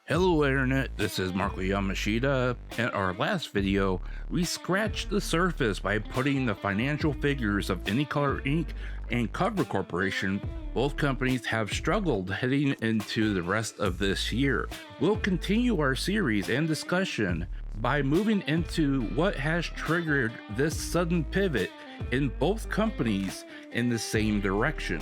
Hello Internet, this is Marco Yamashita. In our last video, we scratched the surface by putting the financial figures of AnyColor Inc. and Cover Corporation. Both companies have struggled heading into the rest of this year. We'll continue our series and discussion by moving into what has triggered this sudden pivot in both companies in the same direction.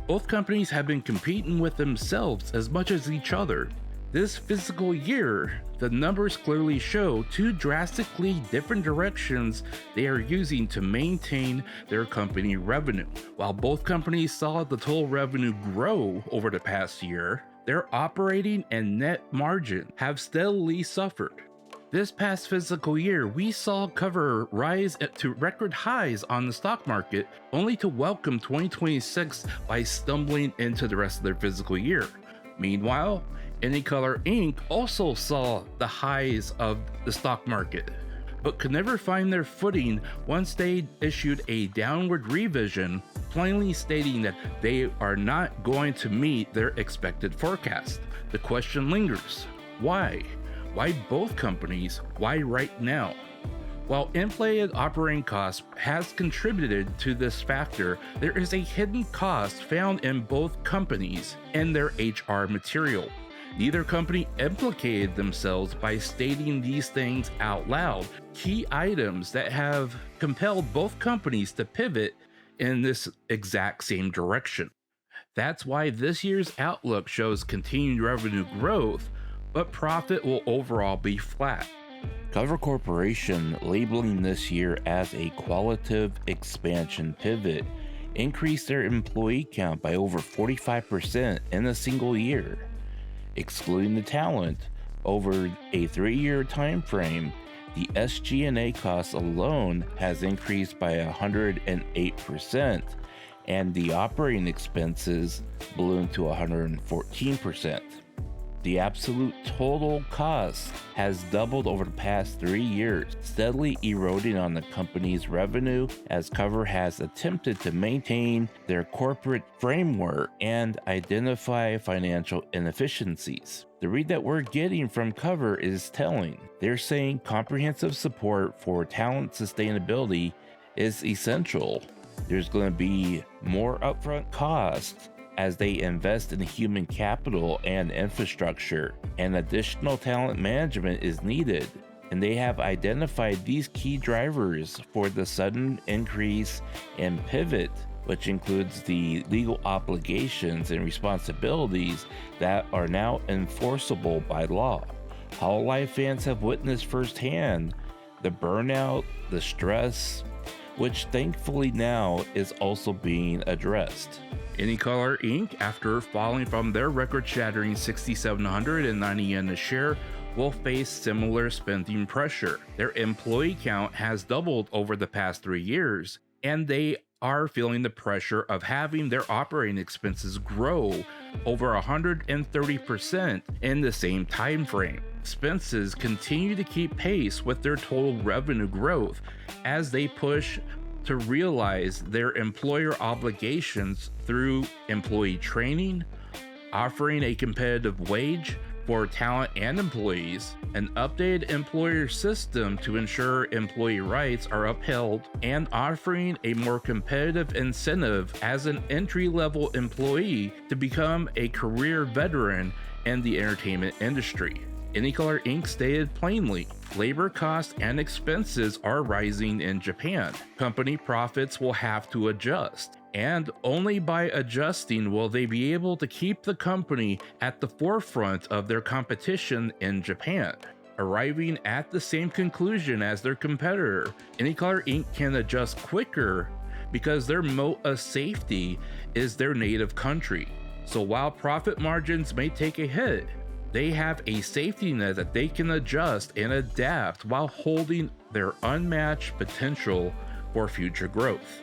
Both companies have been competing with themselves as much as each other. This fiscal year, the numbers clearly show two drastically different directions they are using to maintain their company revenue. While both companies saw the total revenue grow over the past year, their operating and net margin have steadily suffered. This past fiscal year, we saw Cover rise to record highs on the stock market, only to welcome 2026 by stumbling into the rest of their fiscal year. Meanwhile, AnyColor Inc. also saw the highs of the stock market, but could never find their footing once they issued a downward revision, plainly stating that they are not going to meet their expected forecast. The question lingers, why? Why both companies? Why right now? While inflated operating costs has contributed to this factor, there is a hidden cost found in both companies and their HR material. Neither company implicated themselves by stating these things out loud, key items that have compelled both companies to pivot in this exact same direction. That's why this year's outlook shows continued revenue growth, but profit will overall be flat. Cover Corporation, labeling this year as a qualitative expansion pivot, increased their employee count by over 45% in a single year. Excluding the talent, over a 3-year time frame, the SG&A cost alone has increased by 108%, and the operating expenses ballooned to 114%. The absolute total cost has doubled over the past 3 years, steadily eroding on the company's revenue as Cover has attempted to maintain their corporate framework and identify financial inefficiencies. The read that we're getting from Cover is telling. They're saying comprehensive support for talent sustainability is essential. There's going to be more upfront costs as they invest in human capital and infrastructure, and additional talent management is needed. And they have identified these key drivers for the sudden increase in pivot, which includes the legal obligations and responsibilities that are now enforceable by law. Hololive fans have witnessed firsthand the burnout, the stress, which thankfully now is also being addressed. AnyColor Inc., after falling from their record-shattering 6,790 yen a share, will face similar spending pressure. Their employee count has doubled over the past 3 years, and they are feeling the pressure of having their operating expenses grow over 130% in the same time frame. Expenses continue to keep pace with their total revenue growth as they push to realize their employer obligations through employee training, offering a competitive wage for talent and employees, an updated employer system to ensure employee rights are upheld, and offering a more competitive incentive as an entry-level employee to become a career veteran in the entertainment industry. AnyColor Inc. stated plainly, labor costs and expenses are rising in Japan. Company profits will have to adjust, and only by adjusting will they be able to keep the company at the forefront of their competition in Japan. Arriving at the same conclusion as their competitor, AnyColor Inc. can adjust quicker because their moat of safety is their native country. So while profit margins may take a hit, they have a safety net that they can adjust and adapt while holding their unmatched potential for future growth.